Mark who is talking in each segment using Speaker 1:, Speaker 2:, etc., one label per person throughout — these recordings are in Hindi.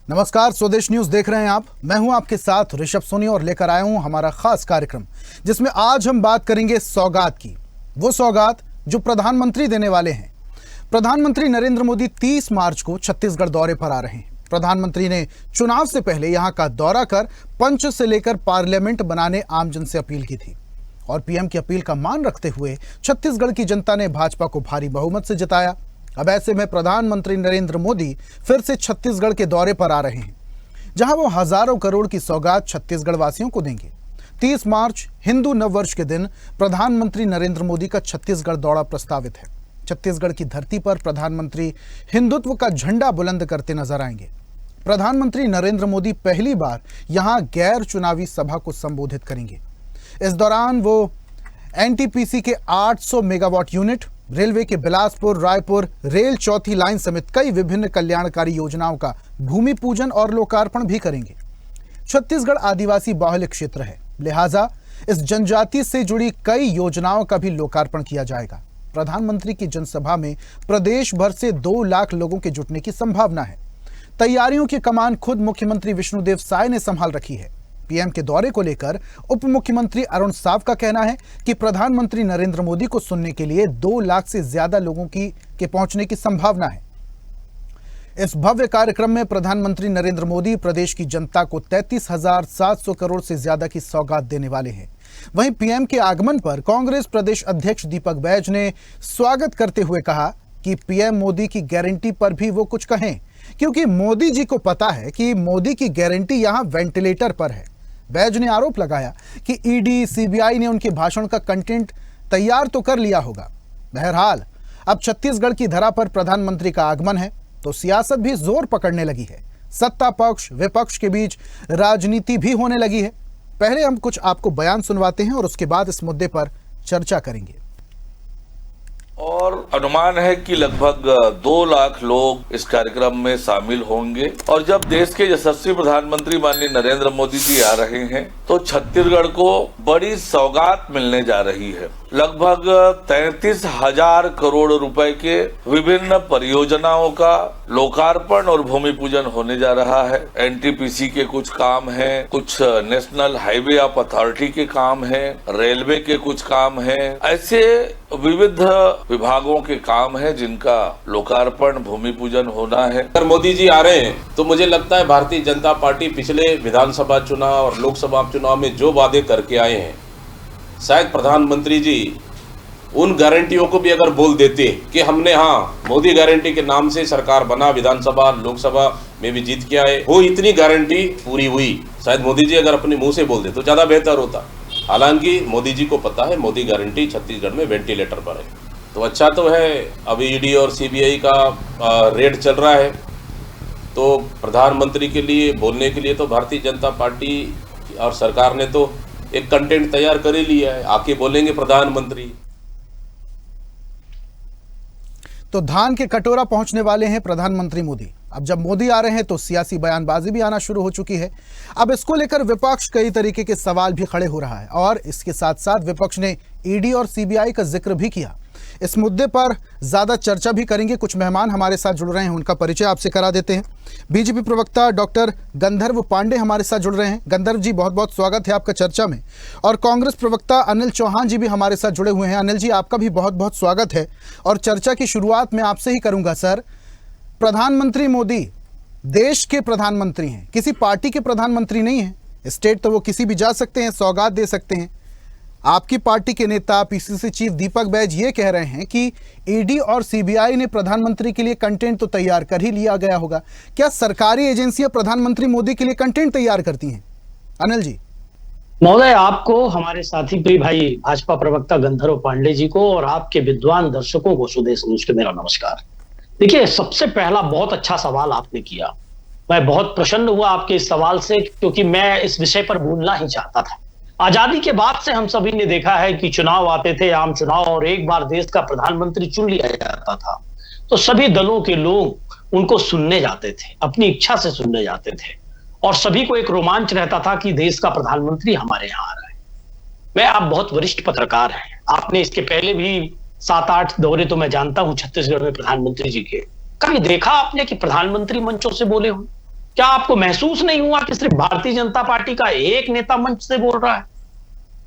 Speaker 1: नमस्कार, स्वदेश न्यूज देख रहे हैं आप। मैं हूं आपके साथ ऋषभ सोनी और लेकर आया हूं हमारा खास कार्यक्रम, जिसमें आज हम बात करेंगे सौगात की। वो सौगात जो प्रधानमंत्री देने वाले हैं। प्रधानमंत्री नरेंद्र मोदी 30 मार्च को छत्तीसगढ़ दौरे पर आ रहे हैं। प्रधानमंत्री ने चुनाव से पहले यहां का दौरा कर पंच से लेकर पार्लियामेंट बनाने आमजन से अपील की थी और पीएम की अपील का मान रखते हुए छत्तीसगढ़ की जनता ने भाजपा को भारी बहुमत से जिताया। अब ऐसे में प्रधानमंत्री नरेंद्र मोदी फिर से छत्तीसगढ़ के दौरे पर आ रहे हैं, जहां वो हजारों करोड़ की सौगात छत्तीसगढ़ वासियों को देंगे। 30 मार्च हिंदू नववर्ष के दिन प्रधानमंत्री नरेंद्र मोदी का छत्तीसगढ़ दौरा प्रस्तावित है। छत्तीसगढ़ की धरती पर प्रधानमंत्री हिंदुत्व का झंडा बुलंद करते नजर आएंगे। प्रधानमंत्री नरेंद्र मोदी पहली बार यहां गैर चुनावी सभा को संबोधित करेंगे। इस दौरान वो एनटीपीसी के 800 मेगावाट यूनिट, रेलवे के बिलासपुर रायपुर रेल चौथी लाइन समेत कई विभिन्न कल्याणकारी योजनाओं का भूमि पूजन और लोकार्पण भी करेंगे। छत्तीसगढ़ आदिवासी बाहुल्य क्षेत्र है, लिहाजा इस जनजाति से जुड़ी कई योजनाओं का भी लोकार्पण किया जाएगा। प्रधानमंत्री की जनसभा में प्रदेश भर से 2 लाख लोगों के जुटने की संभावना है। तैयारियों की कमान खुद मुख्यमंत्री विष्णुदेव साय ने संभाल रखी है। पीएम के दौरे को लेकर उप मुख्यमंत्री अरुण साव का कहना है कि प्रधानमंत्री नरेंद्र मोदी को सुनने के लिए 2 लाख से ज्यादा लोगों के पहुंचने की संभावना है। इस भव्य कार्यक्रम में प्रधानमंत्री नरेंद्र मोदी प्रदेश की जनता को 33,700 करोड़ से ज्यादा की सौगात देने वाले हैं। वहीं पीएम के आगमन पर कांग्रेस प्रदेश अध्यक्ष दीपक बैज ने स्वागत करते हुए कहा कि पीएम मोदी की गारंटी पर भी वो कुछ कहें, क्योंकि मोदी जी को पता है कि मोदी की गारंटी यहां वेंटिलेटर पर है। बैज ने आरोप लगाया कि ईडी, सीबीआई ने उनके भाषण का कंटेंट तैयार तो कर लिया होगा। बहरहाल अब छत्तीसगढ़ की धरा पर प्रधानमंत्री का आगमन है तो सियासत भी जोर पकड़ने लगी है। सत्ता पक्ष विपक्ष के बीच राजनीति भी होने लगी है। पहले हम कुछ आपको बयान सुनवाते हैं और उसके बाद इस मुद्दे पर चर्चा करेंगे।
Speaker 2: और अनुमान है कि लगभग 2 लाख लोग इस कार्यक्रम में शामिल होंगे। और जब देश के यशस्वी प्रधानमंत्री माननीय नरेंद्र मोदी जी आ रहे हैं तो छत्तीसगढ़ को बड़ी सौगात मिलने जा रही है। लगभग 33,000 करोड़ रुपए के विभिन्न परियोजनाओं का लोकार्पण और भूमि पूजन होने जा रहा है। एनटीपीसी के कुछ काम हैं, कुछ नेशनल हाईवे ऑफ अथॉरिटी के काम हैं, रेलवे के कुछ काम हैं, ऐसे विविध विभागों के काम हैं जिनका लोकार्पण भूमि पूजन होना है।
Speaker 3: अगर मोदी जी आ रहे हैं तो मुझे लगता है भारतीय जनता पार्टी पिछले विधानसभा चुनाव और लोकसभा चुनाव में जो वादे करके आए हैं, शायद प्रधानमंत्री जी उन गारंटियों को भी अगर बोल देते कि हमने मोदी गारंटी के नाम से सरकार बना, विधानसभा लोकसभा में भी जीत के आए, वो इतनी गारंटी पूरी हुई, शायद मोदी जी अगर अपने मुंह से बोल दे तो ज्यादा बेहतर होता। हालांकि मोदी जी को पता है मोदी गारंटी छत्तीसगढ़ में वेंटिलेटर पर है। तो अच्छा तो है, अभी ईडी और सीबीआई का रेड चल रहा है, तो प्रधानमंत्री के लिए बोलने के लिए तो भारतीय जनता पार्टी और सरकार ने तो एक कंटेंट तैयार कर ही लिया है, आके बोलेंगे प्रधानमंत्री।
Speaker 1: तो धान के कटोरा पहुंचने वाले हैं प्रधानमंत्री मोदी। अब जब मोदी आ रहे हैं तो सियासी बयानबाजी भी आना शुरू हो चुकी है। अब इसको लेकर विपक्ष कई तरीके के सवाल भी खड़े हो रहा है और इसके साथ साथ विपक्ष ने ईडी और सीबीआई का जिक्र भी किया। इस मुद्दे पर ज्यादा चर्चा भी करेंगे। कुछ मेहमान हमारे साथ जुड़ रहे हैं, उनका परिचय आपसे करा देते हैं। बीजेपी प्रवक्ता डॉक्टर गंधर्व पांडे हमारे साथ जुड़ रहे हैं। गंधर्व जी, बहुत बहुत स्वागत है आपका चर्चा में। और कांग्रेस प्रवक्ता अनिल चौहान जी भी हमारे साथ जुड़े हुए हैं। अनिल जी, आपका भी बहुत बहुत स्वागत है और चर्चा की शुरुआत मैं आपसे ही करूंगा। सर, प्रधानमंत्री मोदी देश के प्रधानमंत्री हैं, किसी पार्टी के प्रधानमंत्री नहीं है। स्टेट तो वो किसी भी जा सकते हैं, सौगात दे सकते हैं। आपकी पार्टी के नेता पीसीसी चीफ दीपक बैज ये कह रहे हैं कि ईडी और सीबीआई ने प्रधानमंत्री के लिए कंटेंट तो तैयार कर ही लिया गया होगा। क्या सरकारी एजेंसियां प्रधानमंत्री मोदी के लिए कंटेंट तैयार करती हैं? अनिल जी।
Speaker 4: महोदय, आपको, हमारे साथी प्रिय भाई भाजपा प्रवक्ता गंधर्व पांडे जी को और आपके विद्वान दर्शकों को स्वदेश न्यूज के मेरा नमस्कार। देखिए, सबसे पहला बहुत अच्छा सवाल आपने किया। मैं बहुत प्रसन्न हुआ आपके इस सवाल से, क्योंकि मैं इस विषय पर बोलना ही चाहता था। आजादी के बाद से हम सभी ने देखा है कि चुनाव आते थे, आम चुनाव, और एक बार देश का प्रधानमंत्री चुन लिया जाता था तो सभी दलों के लोग उनको सुनने जाते थे, अपनी इच्छा से सुनने जाते थे और सभी को एक रोमांच रहता था कि देश का प्रधानमंत्री हमारे यहाँ आ रहा है। आप बहुत वरिष्ठ पत्रकार हैं, आपने इसके पहले भी 7-8 दौरे तो मैं जानता हूं छत्तीसगढ़ में प्रधानमंत्री जी के। कभी देखा आपने कि प्रधानमंत्री मंचों से बोले हों? क्या आपको महसूस नहीं हुआ कि सिर्फ भारतीय जनता पार्टी का एक नेता मंच से बोल रहा है?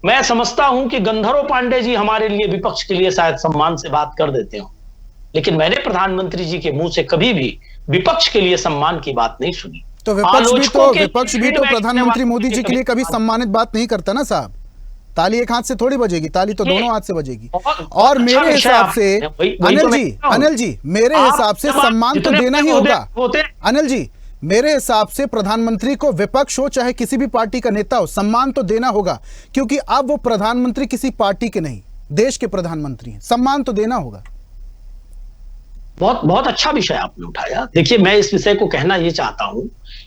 Speaker 4: मैं समझता हूं कि गंधर्व पांडे जी हमारे लिए, विपक्ष के लिए शायद सम्मान से बात कर देते हो, लेकिन मैंने प्रधानमंत्री जी के मुंह से कभी भी विपक्ष के लिए सम्मान की बात नहीं सुनी।
Speaker 1: तो विपक्ष भी तो प्रधानमंत्री मोदी जी के लिए कभी सम्मानित बात नहीं करता ना साहब। ताली एक हाथ से थोड़ी बजेगी, ताली तो दोनों हाथ से बजेगी। और मेरे हिसाब से अनिल जी मेरे हिसाब से सम्मान तो देना ही होगा। अनिल जी मेरे हिसाब से प्रधानमंत्री को, विपक्ष हो चाहे किसी भी पार्टी का नेता हो, सम्मान तो देना होगा, क्योंकि अब वो प्रधानमंत्री किसी पार्टी के नहीं, देश के प्रधानमंत्री हैं। सम्मान तो देना होगा।
Speaker 4: बहुत बहुत अच्छा विषय आपने उठाया। देखिए, मैं इस विषय को कहना यह चाहता हूं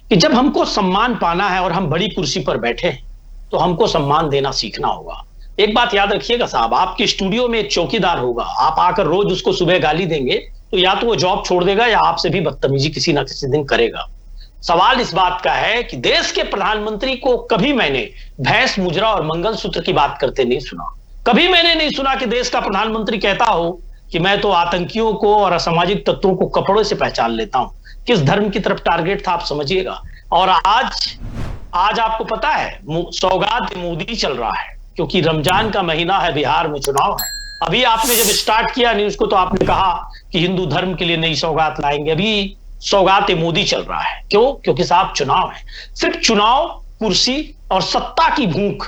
Speaker 4: कि जब हमको सम्मान पाना है और हम बड़ी कुर्सी पर बैठे हैं तो हमको सम्मान देना सीखना होगा। एक बात याद रखिएगा साहब, आपके स्टूडियो में एक चौकीदार होगा, आप आकर रोज उसको सुबह गाली देंगे तो या तो वो जॉब छोड़ देगा या आपसे भी बदतमीजी किसी ना किसी दिन करेगा। सवाल इस बात का है कि देश के प्रधानमंत्री को कभी मैंने भैंस मुजरा और मंगलसूत्र की बात करते नहीं सुना। कभी मैंने नहीं सुना कि देश का प्रधानमंत्री कहता हो कि मैं तो आतंकियों को और असामाजिक तत्वों को कपड़ों से पहचान लेता हूं। किस धर्म की तरफ टारगेट था आप समझिएगा। और आज आपको पता है सौगात मोदी चल रहा है, क्योंकि रमजान का महीना है, बिहार में चुनाव है। अभी आपने जब स्टार्ट किया न्यूज को तो आपने कहा कि हिंदू धर्म के लिए नई सौगात लाएंगे। अभी सौगात मोदी चल रहा है। क्यों? क्योंकि साहब चुनाव है, सिर्फ चुनाव, कुर्सी और सत्ता की भूख।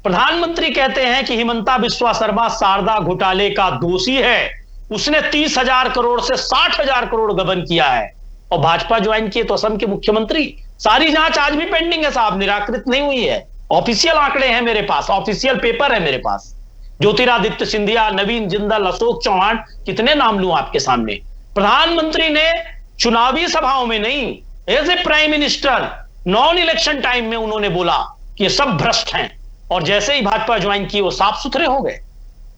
Speaker 4: प्रधानमंत्री कहते हैं कि हिमंता बिस्वा शर्मा शारदा घोटाले का दोषी है, उसने 30,000 करोड़ से 60,000 करोड़ गबन किया है। और भाजपा ज्वाइन किए तो असम के मुख्यमंत्री। सारी जांच आज भी पेंडिंग है साहब, निराकृत नहीं हुई है। ऑफिशियल आंकड़े हैं मेरे पास, ऑफिशियल पेपर है मेरे पास। ज्योतिरादित्य सिंधिया, नवीन जिंदल, अशोक चौहान, कितने नाम लूं आपके सामने। प्रधानमंत्री ने चुनावी सभाओं में नहीं, as a prime minister non election time में उन्होंने बोला कि ये सब भ्रष्ट हैं, और जैसे ही भाजपा ज्वाइन की वो साफ सुथरे हो गए।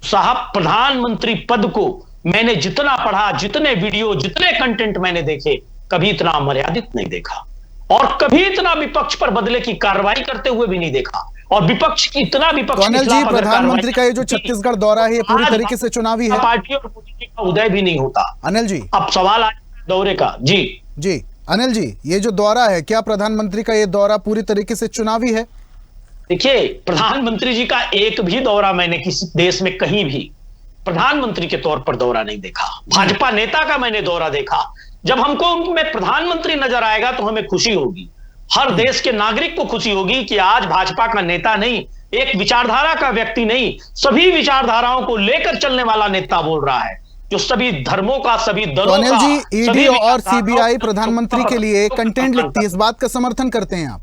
Speaker 4: साहब, प्रधानमंत्री पद को मैंने जितना पढ़ा, जितने वीडियो, जितने कंटेंट मैंने देखे, कभी इतना मर्यादित नहीं देखा, और कभी इतना विपक्ष पर बदले की कार्रवाई करते हुए भी नहीं देखा। और विपक्ष की इतना विपक्ष
Speaker 1: अनिल जी, प्रधानमंत्री का ये जो छत्तीसगढ़ दौरा है, ये पूरी तरीके से चुनावी है।
Speaker 4: पार्टी और मोदी जी का उदय भी नहीं होता।
Speaker 1: अनिल जी,
Speaker 4: अब सवाल आया दौरे का। जी
Speaker 1: अनिल जी, ये जो दौरा है, क्या प्रधानमंत्री का ये दौरा पूरी तरीके से चुनावी है?
Speaker 4: देखिए, प्रधानमंत्री जी का एक भी दौरा मैंने किसी देश में कहीं भी प्रधानमंत्री के तौर पर दौरा नहीं देखा। भाजपा नेता का मैंने दौरा देखा। जब हमको उनमें प्रधानमंत्री नजर आएगा तो हमें खुशी होगी, हर देश के नागरिक को खुशी होगी कि आज भाजपा का नेता नहीं, एक विचारधारा का व्यक्ति नहीं, सभी विचारधाराओं को लेकर चलने वाला नेता बोल रहा है, जो सभी धर्मों का, सभी दलों का।
Speaker 1: अनिल जी, ईडी और सीबीआई प्रधानमंत्री के लिए कंटेंट लिखती है, इस बात का समर्थन करते हैं आप?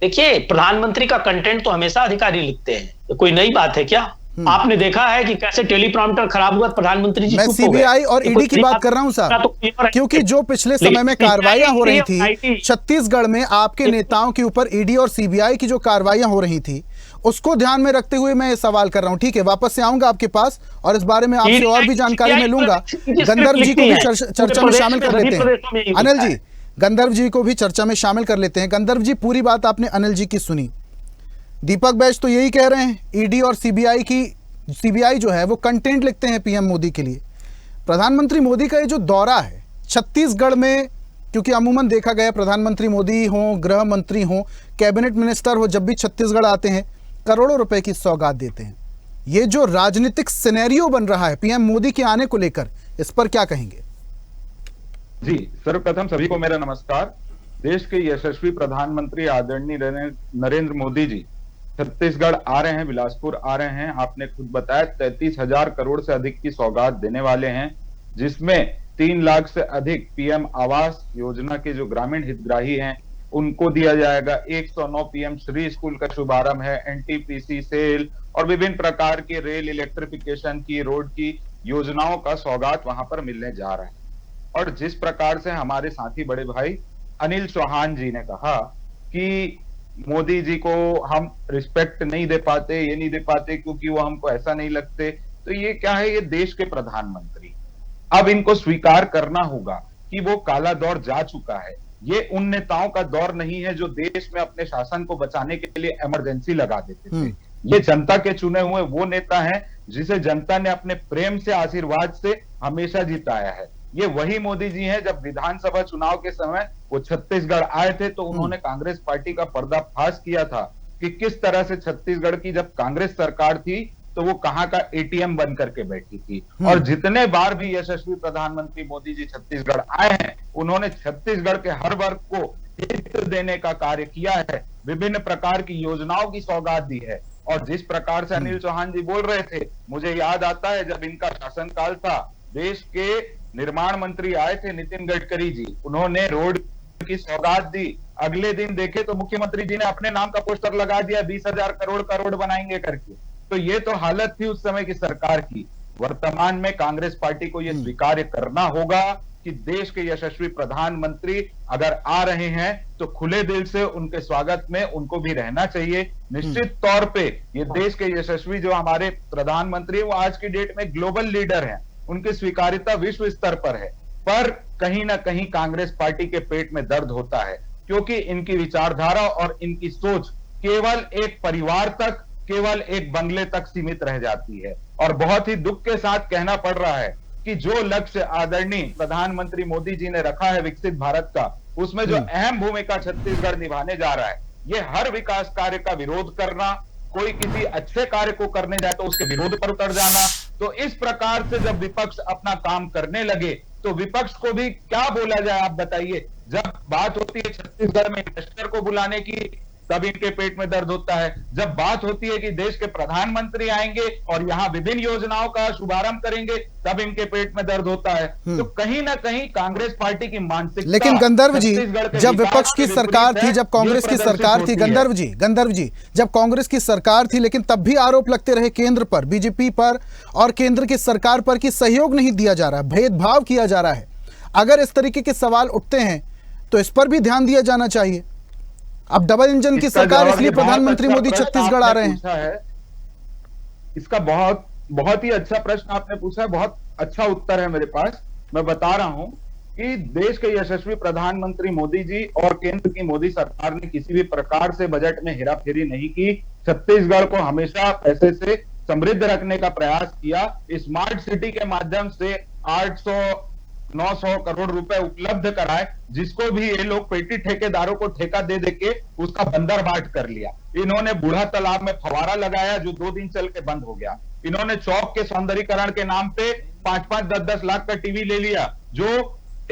Speaker 4: देखिए, प्रधानमंत्री का कंटेंट तो हमेशा अधिकारी लिखते हैं, तो कोई नई बात है क्या? आपने देखा है कि कैसे टेलीप्रॉम्प्टर खराब हुआ, प्रधानमंत्री जी
Speaker 1: मैं सीबीआई और ईडी की बात कर रहा हूं साहब, क्योंकि जो पिछले समय में कार्रवाइयां हो रही थी छत्तीसगढ़ में, आपके नेताओं के ऊपर ईडी और सीबीआई की जो कार्रवाइयां हो रही थी, उसको ध्यान में रखते हुए मैं ये सवाल कर रहा हूं। ठीक है, वापस से आऊंगा आपके पास और इस बारे में आपसे और भी जानकारी मैं लूंगा। गंधर्व जी को भी चर्चा में शामिल कर लेते हैं। अनिल जी, गंधर्व जी को भी चर्चा में शामिल कर लेते हैं। गंधर्व जी, पूरी बात आपने अनिल जी की सुनी। दीपक बैज तो यही कह रहे हैं, ईडी और सीबीआई जो है वो कंटेंट लिखते हैं पीएम मोदी के लिए। प्रधानमंत्री मोदी का ये जो दौरा है छत्तीसगढ़ में, क्योंकि अमूमन देखा गया प्रधानमंत्री मोदी हो, गृह मंत्री हो, कैबिनेट मिनिस्टर हो, जब भी छत्तीसगढ़ आते हैं करोड़ों रुपए की सौगात देते हैं। ये जो राजनीतिक सिनेरियो बन रहा है पीएम मोदी के आने को लेकर, इस पर क्या कहेंगे?
Speaker 5: जी, सर्वप्रथम सभी को मेरा नमस्कार। देश के यशस्वी प्रधानमंत्री आदरणीय नरेंद्र मोदी जी छत्तीसगढ़ आ रहे हैं, बिलासपुर आ रहे हैं। आपने खुद बताया 33,000 करोड़ से अधिक की सौगात देने वाले हैं, जिसमें 3 लाख से अधिक पीएम आवास योजना के जो ग्रामीण हितग्राही हैं उनको दिया जाएगा। 109 पीएम श्री स्कूल का शुभारंभ है, एनटीपीसी सेल और विभिन्न प्रकार के रेल इलेक्ट्रिफिकेशन की, रोड की योजनाओं का सौगात वहां पर मिलने जा रहा है। और जिस प्रकार से हमारे साथी बड़े भाई अनिल चौहान जी ने कहा कि मोदी जी को हम रिस्पेक्ट नहीं दे पाते, ये नहीं दे पाते क्योंकि वो हमको ऐसा नहीं लगते, तो ये क्या है, ये देश के प्रधानमंत्री। अब इनको स्वीकार करना होगा कि वो काला दौर जा चुका है। ये उन नेताओं का दौर नहीं है जो देश में अपने शासन को बचाने के लिए इमरजेंसी लगा देते थे। ये जनता के चुने हुए वो नेता हैं जिसे जनता ने अपने प्रेम से, आशीर्वाद से हमेशा जिताया है। ये वही मोदी जी हैं जब विधानसभा चुनाव के समय वो छत्तीसगढ़ आए थे तो उन्होंने कांग्रेस पार्टी का पर्दाफाश किया था कि किस तरह से छत्तीसगढ़ की जब कांग्रेस सरकार थी तो वो कहां का एटीएम बन करके बैठी थी। और जितने बार भी यशस्वी प्रधानमंत्री मोदी जी छत्तीसगढ़ आए हैं उन्होंने छत्तीसगढ़ के हर वर्ग को हित देने का कार्य किया है, विभिन्न प्रकार की योजनाओं की सौगात दी है। और जिस प्रकार से अनिल चौहान जी बोल रहे थे, मुझे याद आता है जब इनका शासनकाल था, देश के निर्माण मंत्री आए थे नितिन गडकरी जी, उन्होंने रोड की सौगात दी, अगले दिन देखे तो मुख्यमंत्री जी ने अपने नाम का पोस्टर लगा दिया 20,000 करोड़ का रोड बनाएंगे करके। तो ये तो हालत थी उस समय की सरकार की। वर्तमान में कांग्रेस पार्टी को यह स्वीकार करना होगा कि देश के यशस्वी प्रधानमंत्री अगर आ रहे हैं तो खुले दिल से उनके स्वागत में उनको भी रहना चाहिए। निश्चित तौर पे ये देश के यशस्वी जो हमारे प्रधानमंत्री वो आज की डेट में ग्लोबल लीडर हैं, उनकी स्वीकार्यता विश्व स्तर पर है, पर कहीं ना कहीं कांग्रेस पार्टी के पेट में दर्द होता है क्योंकि इनकी विचारधारा और इनकी सोच केवल एक परिवार तक, केवल एक बंगले तक सीमित रह जाती है। और बहुत ही दुख के साथ कहना पड़ रहा है कि जो लक्ष्य आदरणीय प्रधानमंत्री मोदी जी ने रखा है विकसित भारत का, उसमें जो अहम भूमिका छत्तीसगढ़ निभाने जा रहा है, ये हर विकास कार्य का विरोध करना, कोई किसी अच्छे कार्य को करने जाए तो उसके विरोध पर उतर जाना। तो इस प्रकार से जब विपक्ष अपना काम करने लगे तो विपक्ष को भी क्या बोला जाए आप बताइए। जब बात होती है छत्तीसगढ़ में इन्वेस्टर को बुलाने की तब इनके पेट में दर्द होता है, जब बात होती है कि देश के प्रधानमंत्री आएंगे और यहाँ विभिन्न योजनाओं का शुभारंभ करेंगे तब इनके पेट में दर्द होता है। तो कहीं ना कहीं कांग्रेस पार्टी की मानसिकता,
Speaker 1: लेकिन गंधर्व जी जब विपक्ष की सरकार थी, जब कांग्रेस की सरकार थी, गंधर्व जी जब कांग्रेस की सरकार थी, लेकिन तब भी आरोप लगते रहे केंद्र पर, बीजेपी पर और केंद्र की सरकार पर कि सहयोग नहीं दिया जा रहा, भेदभाव किया जा रहा है। अगर इस तरीके के सवाल उठते हैं तो इस पर भी ध्यान दिया जाना चाहिए। अब डबल इंजन की सरकार, इसलिए प्रधानमंत्री मोदी छत्तीसगढ़ आ रहे हैं।
Speaker 5: इसका बहुत ही अच्छा प्रश्न आपने पूछा है, बहुत अच्छा उत्तर है मेरे पास। मैं बता रहा हूं कि देश के यशस्वी प्रधानमंत्री मोदी जी और केंद्र की मोदी सरकार ने किसी भी प्रकार से बजट में हेराफेरी नहीं की। छत्तीसगढ़ को हमेशा पैसे से समृद्ध रखने का प्रयास किया। स्मार्ट सिटी के माध्यम से 800-900 करोड़ रुपए उपलब्ध कराए, जिसको भी ये लोग पेटी ठेकेदारों को ठेका दे देके उसका बंदरबाट कर लिया। इन्होंने बूढ़ा तालाब में फवारा लगाया जो 2 दिन चल के बंद हो गया। इन्होंने चौक के सौंदर्यीकरण के नाम पे 5-5, 10-10 लाख का टीवी ले लिया जो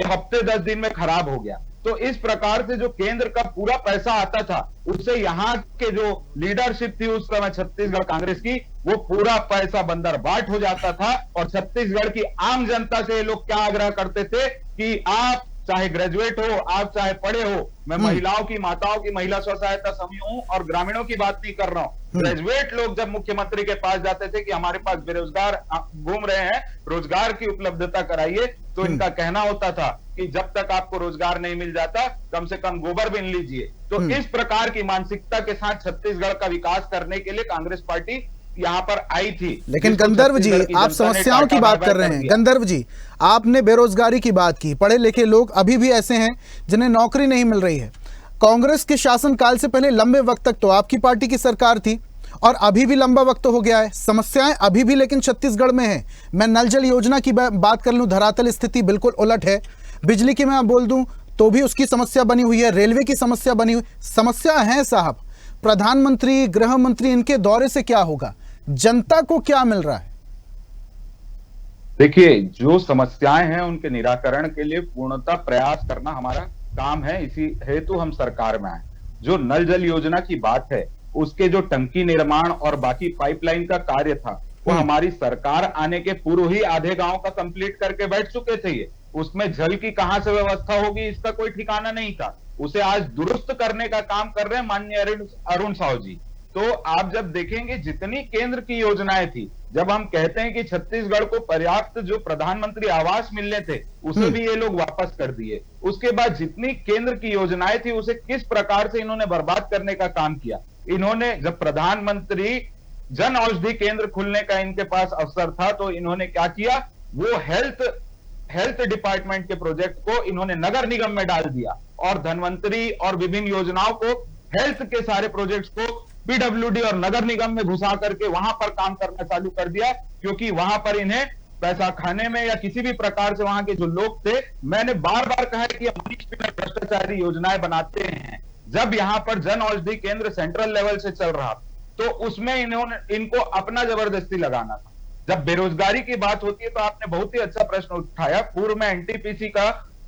Speaker 5: हफ्ते 10 दिन में खराब हो गया। तो इस प्रकार से जो केंद्र का पूरा पैसा आता था उससे यहाँ के जो लीडरशिप थी उस समय छत्तीसगढ़ कांग्रेस की, वो पूरा पैसा बंदरबाट हो जाता था। और छत्तीसगढ़ की आम जनता से ये लोग क्या आग्रह करते थे कि आप चाहे ग्रेजुएट हो, आप चाहे पढ़े हो, मैं महिलाओं की, माताओं की, महिला स्व सहायता समूहों और ग्रामीणों की बात नहीं कर रहा हूं। ग्रेजुएट लोग जब मुख्यमंत्री के पास जाते थे कि हमारे पास बेरोजगार घूम रहे हैं, रोजगार की उपलब्धता कराइए, तो इनका कहना होता था कि जब तक आपको रोजगार नहीं मिल जाता कम से कम गोबर बिन लीजिए। तो इस प्रकार की मानसिकता के साथ छत्तीसगढ़ का विकास करने के लिए कांग्रेस पार्टी यहाँ पर आई थी।
Speaker 1: लेकिन गंधर्व जी, आप समस्याओं की बात कर रहे हैं। गंधर्व जी, आपने बेरोजगारी की बात की, पढ़े लिखे लोग अभी भी ऐसे हैं जिन्हें नौकरी नहीं मिल रही है। कांग्रेस के शासनकाल से पहले लंबे वक्त तक तो आपकी पार्टी की सरकार थी और अभी भी लंबा वक्त हो गया है, समस्याएं अभी भी लेकिन छत्तीसगढ़ में है। मैं नल जल योजना की बात कर लूं, धरातल स्थिति बिल्कुल उलट है। बिजली की मैं बोल दूं तो भी उसकी समस्या बनी हुई है, रेलवे की समस्या बनी हुई, समस्या है साहब। प्रधानमंत्री, गृह मंत्री, इनके दौरे से क्या होगा, जनता को क्या मिल रहा है?
Speaker 5: देखिए, जो समस्याएं हैं उनके निराकरण के लिए पूर्णतः प्रयास करना हमारा काम है, इसी हेतु हम सरकार में आए। जो नल जल योजना की बात है, उसके जो टंकी निर्माण और बाकी पाइपलाइन का कार्य था वो हमारी सरकार आने के पूर्व ही आधे गांव का कंप्लीट करके बैठ चुके थे। ये उसमें जल की कहां से व्यवस्था होगी इसका कोई ठिकाना नहीं था। उसे आज दुरुस्त करने का काम कर रहे हैं माननीय अरुण साहू जी। तो आप जब देखेंगे जितनी केंद्र की योजनाएं थी, जब हम कहते हैं कि छत्तीसगढ़ को पर्याप्त जो प्रधानमंत्री आवास मिलने थे उसे भी ये लोग वापस कर दिए। उसके बाद जितनी केंद्र की योजनाएं थी उसे किस प्रकार से इन्होंने बर्बाद करने का काम किया। इन्होंने जब प्रधानमंत्री जन औषधि केंद्र खुलने का इनके पास अवसर था तो इन्होंने क्या किया, वो हेल्थ डिपार्टमेंट के प्रोजेक्ट को इन्होंने नगर निगम में डाल दिया और धनवंतरी और विभिन्न योजनाओं को, हेल्थ के सारे प्रोजेक्ट्स को पीडब्ल्यूडी और नगर निगम में घुसा करके वहां पर काम करना चालू कर दिया, क्योंकि वहां पर इन्हें पैसा खाने में या किसी भी प्रकार से वहां के जो लोग थे, मैंने बार बार कहा है कि अमरीश बिना भ्रष्टाचारी योजनाएं बनाते हैं। जब यहाँ पर जन औषधि केंद्र सेंट्रल लेवल से चल रहा तो उसमें इनको अपना जबरदस्ती लगाना था। जब बेरोजगारी की बात होती है तो आपने बहुत ही अच्छा प्रश्न उठाया। पूर्व में एनटीपीसी का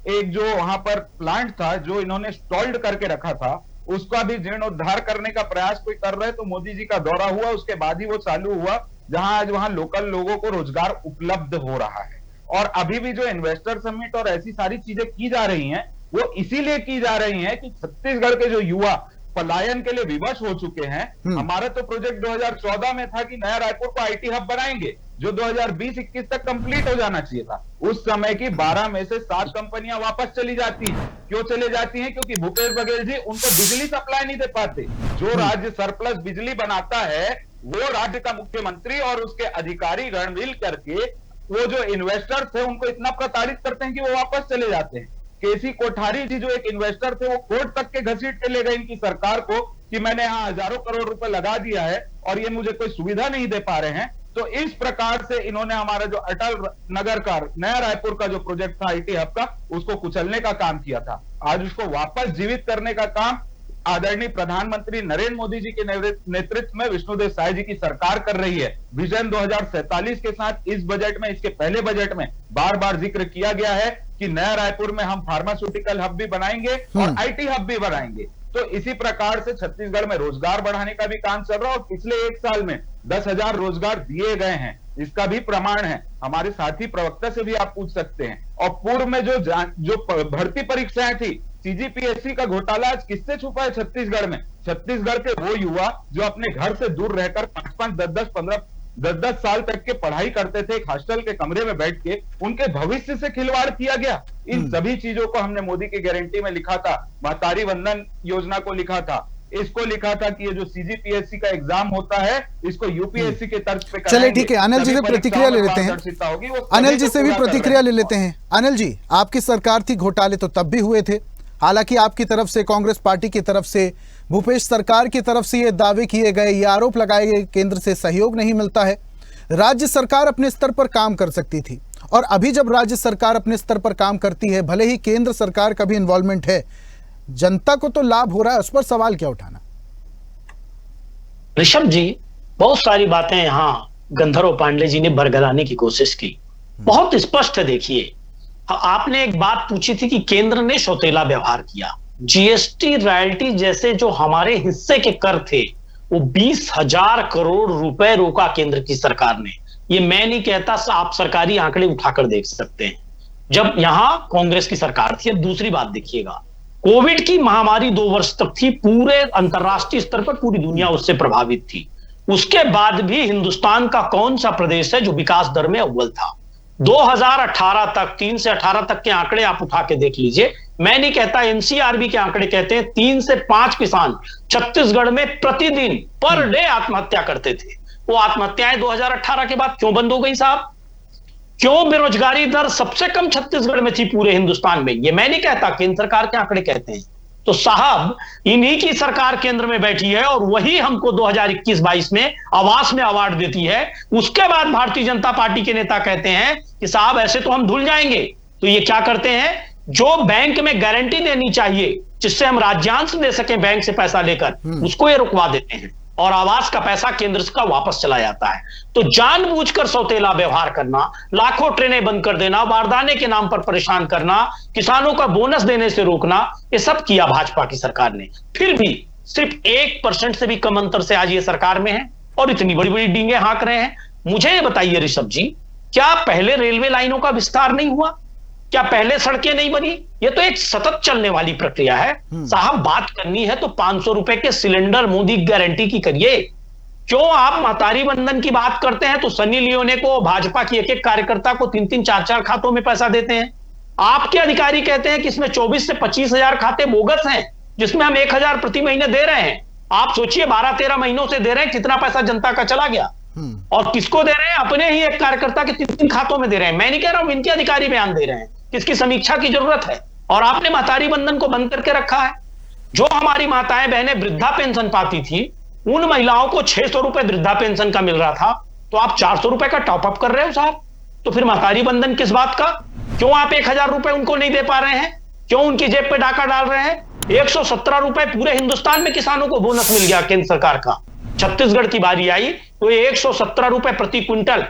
Speaker 5: एक जो वहां पर प्लांट था जो इन्होंने स्टॉल्ड करके रखा था, उसका भी जीर्णोद्धार करने का प्रयास कोई कर रहे तो मोदी जी का दौरा हुआ, उसके बाद ही वो चालू हुआ, जहां आज वहां लोकल लोगों को रोजगार उपलब्ध हो रहा है। और अभी भी जो इन्वेस्टर समिट और ऐसी सारी चीजें की जा रही हैं वो इसीलिए की जा रही हैं कि छत्तीसगढ़ के जो युवा पलायन के लिए विवश हो चुके हैं। हमारा तो प्रोजेक्ट 2014 में था कि नया रायपुर को आईटी हब बनाएंगे, जो 2020-21 तक कंप्लीट हो जाना चाहिए था। उस समय की 12 में से 7 कंपनियां वापस चली जाती हैं। क्यों चले जाती हैं? क्योंकि भूपेश बघेल जी उनको बिजली सप्लाई नहीं दे पाते। जो राज्य सरप्लस बिजली बनाता है वो राज्य का मुख्यमंत्री और उसके अधिकारी गण मिल करके वो जो इन्वेस्टर्स थे उनको इतना प्रताड़ित करते हैं कि वो वापस चले जाते हैं। केसी कोठारी जी जो एक इन्वेस्टर थे वो कोर्ट तक के घसीट के ले गए इनकी सरकार को कि मैंने यहाँ हजारों करोड़ रुपए लगा दिया है और ये मुझे कोई सुविधा नहीं दे पा रहे हैं। तो इस प्रकार से इन्होंने हमारा जो अटल नगर का नया रायपुर का जो प्रोजेक्ट था आईटी हब का, उसको कुचलने का काम किया था। आज उसको वापस जीवित करने का काम आदरणीय प्रधानमंत्री नरेंद्र मोदी जी के नेतृत्व में विष्णुदेव साय जी की सरकार कर रही है। विजन 2047 के साथ इस बजट में, इसके पहले बजट में बार बार जिक्र किया गया है कि नया रायपुर में हम फार्मास्यूटिकल हब भी बनाएंगे और आईटी हब भी बनाएंगे। तो इसी प्रकार से छत्तीसगढ़ में रोजगार बढ़ाने का भी काम चल रहा है और पिछले 1 साल में 10,000 रोजगार दिए गए हैं। इसका भी प्रमाण है, हमारे साथी प्रवक्ता से भी आप पूछ सकते हैं। और पूर्व में जो भर्ती परीक्षाएं थी, सीजीपीएससी का घोटाला आज किससे छुपा है छत्तीसगढ़ में? छत्तीसगढ़ के वो युवा जो अपने घर से दूर रहकर 5-5, 10-10 साल तक के पढ़ाई करते थे, एक हॉस्टल के कमरे में बैठ के, उनके भविष्य से खिलवाड़ किया गया। इन सभी चीजों को हमने मोदी की गारंटी में लिखा था, महतारी वंदन योजना को लिखा था, इसको लिखा था कि ये जो सीजीपीएससी का एग्जाम होता है इसको यूपीएससी के तर्ज पे कराएंगे।
Speaker 1: चलिए ठीक है, अनिल जी से प्रतिक्रिया ले लेते हैं। अनिल जी से भी प्रतिक्रिया ले लेते हैं। अनिल जी, आपकी सरकार थी, घोटाले तो तब भी हुए थे। हालांकि आपकी तरफ से, कांग्रेस पार्टी की तरफ से, भूपेश सरकार की तरफ से ये दावे किए गए, ये आरोप लगाए गए, केंद्र से सहयोग नहीं मिलता है। राज्य सरकार अपने स्तर पर काम कर सकती थी और अभी जब राज्य सरकार अपने स्तर पर काम करती है, भले ही केंद्र सरकार का भी इन्वॉल्वमेंट है, जनता को तो लाभ हो रहा है, उस पर सवाल क्या उठाना?
Speaker 4: ऋषभ जी, बहुत सारी बातें यहां गंधर्व पांडे जी ने बरगलाने की कोशिश की। बहुत स्पष्ट है। देखिए, आपने एक बात पूछी थी कि केंद्र ने सौतेला व्यवहार किया। जीएसटी, रॉयल्टी जैसे जो हमारे हिस्से के कर थे वो 20,000 करोड़ रुपए रोका केंद्र की सरकार ने। ये मैं नहीं कहता, आप सरकारी आंकड़े उठाकर देख सकते हैं जब यहां कांग्रेस की सरकार थी। अब दूसरी बात देखिएगा, कोविड की महामारी 2 वर्ष तक थी, पूरे अंतरराष्ट्रीय स्तर पर पूरी दुनिया उससे प्रभावित थी। उसके बाद भी हिंदुस्तान का कौन सा प्रदेश है जो विकास दर में अव्वल था? 2018 तक, 3 से 18 तक के आंकड़े आप उठा के देख लीजिए। मैं नहीं कहता, एनसीआरबी के आंकड़े कहते हैं 3 से 5 किसान छत्तीसगढ़ में प्रतिदिन पर डे आत्महत्या करते थे। वो आत्महत्याएं 2018 के बाद क्यों बंद हो गई साहब? क्यों बेरोजगारी दर सबसे कम छत्तीसगढ़ में थी पूरे हिंदुस्तान में? ये मैं नहीं कहता, केंद्र सरकार के आंकड़े कहते हैं। तो साहब, इन्हीं की सरकार केंद्र में बैठी है और वही हमको 2021-22 में आवास में अवार्ड देती है। उसके बाद भारतीय जनता पार्टी के नेता कहते हैं कि साहब ऐसे तो हम धुल जाएंगे। तो ये क्या करते हैं, जो बैंक में गारंटी देनी चाहिए जिससे हम राज्यांश दे सकें बैंक से पैसा लेकर, उसको ये रुकवा देते हैं और आवास का पैसा केंद्र का वापस चला जाता है। तो जानबूझकर सौतेला व्यवहार करना, लाखों ट्रेनें बंद कर देना, बारदाने के नाम पर परेशान करना, किसानों का बोनस देने से रोकना, ये सब किया भाजपा की सरकार ने। फिर भी सिर्फ 1% से भी कम अंतर से आज ये सरकार में है और इतनी बड़ी बड़ी डींगे हाँक रहे हैं। मुझे ये बताइए ऋषभ जी, क्या पहले रेलवे लाइनों का विस्तार नहीं हुआ? क्या पहले सड़कें नहीं बनी? ये तो एक सतत चलने वाली प्रक्रिया है साहब। बात करनी है तो 500 रुपए के सिलेंडर मोदी गारंटी की करिए। क्यों आप महतारी वंदन की बात करते हैं तो सनी लियोने को, भाजपा की एक एक कार्यकर्ता को 3-3, 4-4 खातों में पैसा देते हैं। आपके अधिकारी कहते हैं कि इसमें 24 से 25,000 खाते बोगस हैं जिसमें हम 1,000 प्रति महीने दे रहे हैं। आप सोचिए, 12-13 महीनों से दे रहे हैं, कितना पैसा जनता का चला गया। और किसको दे रहे हैं? अपने ही एक कार्यकर्ता के 3-3 खातों में दे रहे हैं। मैं नहीं कह रहा हूं इनके अधिकारी बयान दे रहे हैं, किसकी समीक्षा की जरूरत है। और आपने महतारी बंधन को बंद करके रखा है। जो हमारी माताएं बहनें वृद्धा पेंशन पाती थी, उन महिलाओं को 600 रुपए वृद्धा पेंशन का मिल रहा था, तो आप 400 रुपए का टॉपअप कर रहे हो साहब। तो फिर महतारी बंधन किस बात का? क्यों आप 1000 रुपए उनको नहीं दे पा रहे हैं? क्यों उनकी जेब पे डाका डाल रहे हैं? 117 रुपए पूरे हिंदुस्तान में किसानों को बोनस मिल गया केंद्र सरकार का। छत्तीसगढ़ की बारी आई तो 117 रुपए प्रति क्विंटल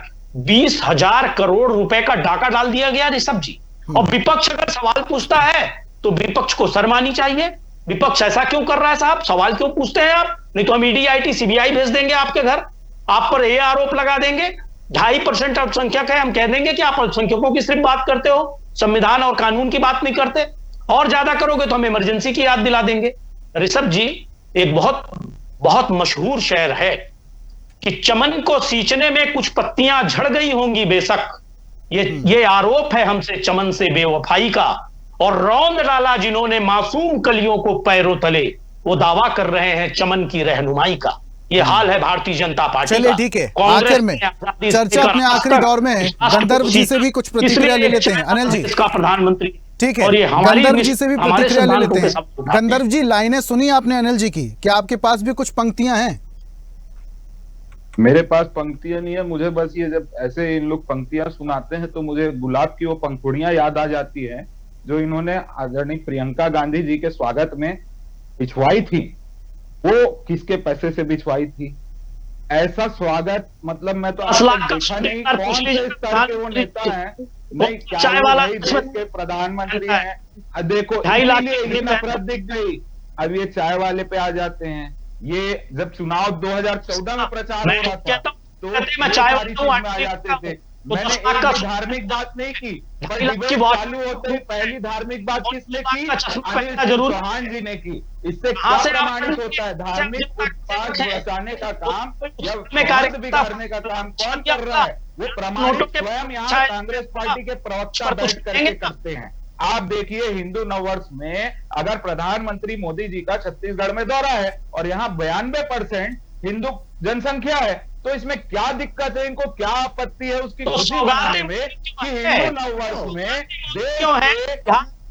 Speaker 4: 20,000 करोड़ रुपए का डाका डाल दिया गया ऋषभ जी। और विपक्ष अगर सवाल पूछता है तो विपक्ष को शर्म आनी चाहिए। विपक्ष ऐसा क्यों कर रहा है साहब? सवाल क्यों पूछते हैं आप? नहीं तो हम ईडी, आईटी, सीबीआई भेज देंगे आपके घर, आप पर ये आरोप लगा देंगे 2.5% अल्पसंख्यक है, हम कह देंगे कि आप अल्पसंख्यकों की सिर्फ बात करते हो, संविधान और कानून की बात नहीं करते, और ज्यादा करोगे तो हम इमरजेंसी की याद दिला देंगे। ऋषभ जी, एक बहुत बहुत मशहूर शेर है कि चमन को सींचने में कुछ पत्तियां झड़ गई होंगी बेशक, ये आरोप है हमसे चमन से बेवफाई का, और रौंद डाला जिन्होंने मासूम कलियों को पैरों तले, वो दावा कर रहे हैं चमन की रहनुमाई का। ये हाल है भारतीय जनता पार्टी का।
Speaker 1: चलिए ठीक है, आखिर में चर्चा अपने आखिरी दौर में है। गंधर्व जी से भी कुछ प्रतिक्रिया ले लेते हैं। अनिल जी,
Speaker 4: इसका प्रधानमंत्री,
Speaker 1: ठीक है, गंधर्व जी से भी प्रतिक्रिया ले लेते हैं। गंधर्व जी, लाइनें सुनी आपने अनिल जी की, क्या आपके पास भी कुछ पंक्तियां हैं?
Speaker 5: मेरे पास पंक्तियां नहीं है, मुझे बस ये जब ऐसे इन लोग पंक्तियां सुनाते हैं तो मुझे गुलाब की वो पंखुड़ियां याद आ जाती है जो इन्होंने आदरणीय प्रियंका गांधी जी के स्वागत में बिछवाई थी। वो किसके पैसे से बिछवाई थी? ऐसा स्वागत, मतलब मैं तो आज तक देखा नहीं कौन से स्तर के वो नेता है, नहीं क्या वो देश के प्रधानमंत्री हैं। देखो, इसीलिए नफरत दिख गई। अब ये चाय वाले पे आ जाते हैं। ये जब चुनाव 2014 में प्रचार हो रहा था तो सारी चीज में आ जाते थे। मैंने एक धार्मिक बात नहीं की, चालू होते ही पहली धार्मिक बात किसने की? अनिल चौहान जी ने की। इससे क्या प्रमाणित होता है? धार्मिक उत्पाद बचाने का काम या विवाद बिगाड़ने का काम कौन कर रहा है? वो प्रमाणित स्वयं यहाँ कांग्रेस पार्टी के प्रवक्ता बैठ करके करते हैं। आप देखिए, हिंदू नववर्ष में अगर प्रधानमंत्री मोदी जी का छत्तीसगढ़ में दौरा है और यहाँ 92% हिंदू जनसंख्या है, तो इसमें क्या दिक्कत है? इनको क्या आपत्ति है उसकी खुशी मनाने में कि हिंदू नववर्ष में देश के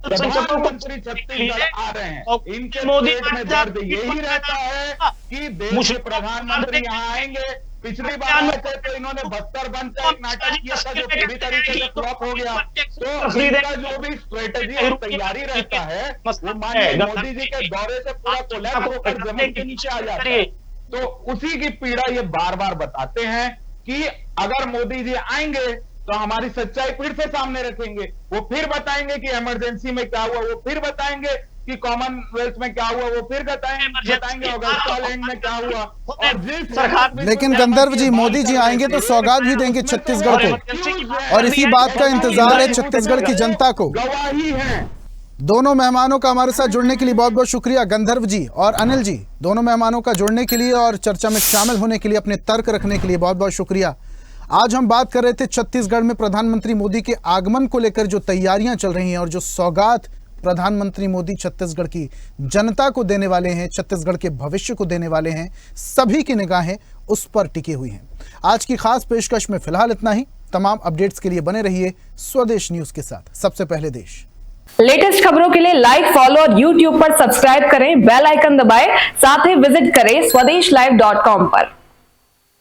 Speaker 5: प्रधानमंत्री छत्तीसगढ़ आ रहे हैं? इनके पेट में दर्द यही रहता है कि देश के प्रधानमंत्री यहाँ आएंगे। पिछली बार आए थे तो इन्होंने 72 बंद का एक नाटक किया था जो पूरी तरीके से फ्लॉप हो गया। तो इनका जो भी स्ट्रेटेजी और तैयारी रहता है वो माननीय मोदी जी के दौरे से पूरा कोलैप्स होकर जमीन के नीचे आ जाता है। तो उसी की पीड़ा ये बार बार बताते हैं कि अगर मोदी जी आएंगे तो हमारी सच्चाई फिर से सामने रखेंगे। वो फिर बताएंगे कि इमरजेंसी में क्या हुआ, वो फिर बताएंगे कि कॉमनवेल्थ में क्या हुआ, वो फिर बताएंगे ऑगस्टा लैंड में क्या हुआ। और जिस सरकार,
Speaker 1: लेकिन गंधर्व जी, मोदी जी आएंगे तो सौगात भी देंगे छत्तीसगढ़ को, और इसी बात का इंतजार है छत्तीसगढ़ की जनता को।
Speaker 5: गवाही है।
Speaker 1: दोनों मेहमानों का हमारे साथ जुड़ने के लिए बहुत बहुत शुक्रिया। गंधर्व जी और अनिल जी, दोनों मेहमानों का जुड़ने के लिए और चर्चा में शामिल होने के लिए, अपने तर्क रखने के लिए बहुत बहुत शुक्रिया। आज हम बात कर रहे थे छत्तीसगढ़ में प्रधानमंत्री मोदी के आगमन को लेकर जो तैयारियां चल रही हैं और जो सौगात प्रधानमंत्री मोदी छत्तीसगढ़ की जनता को देने वाले हैं, छत्तीसगढ़ के भविष्य को देने वाले हैं, सभी की निगाहें उस पर टिकी हुई हैं। आज की खास पेशकश में फिलहाल इतना ही। तमाम अपडेट्स के लिए बने रहिए स्वदेश न्यूज के साथ। सबसे पहले देश।
Speaker 6: लेटेस्ट खबरों के लिए लाइक, फॉलो और YouTube पर सब्सक्राइब करें, बेल आइकन दबाएं, साथ ही विजिट करें swadeshlive.com पर।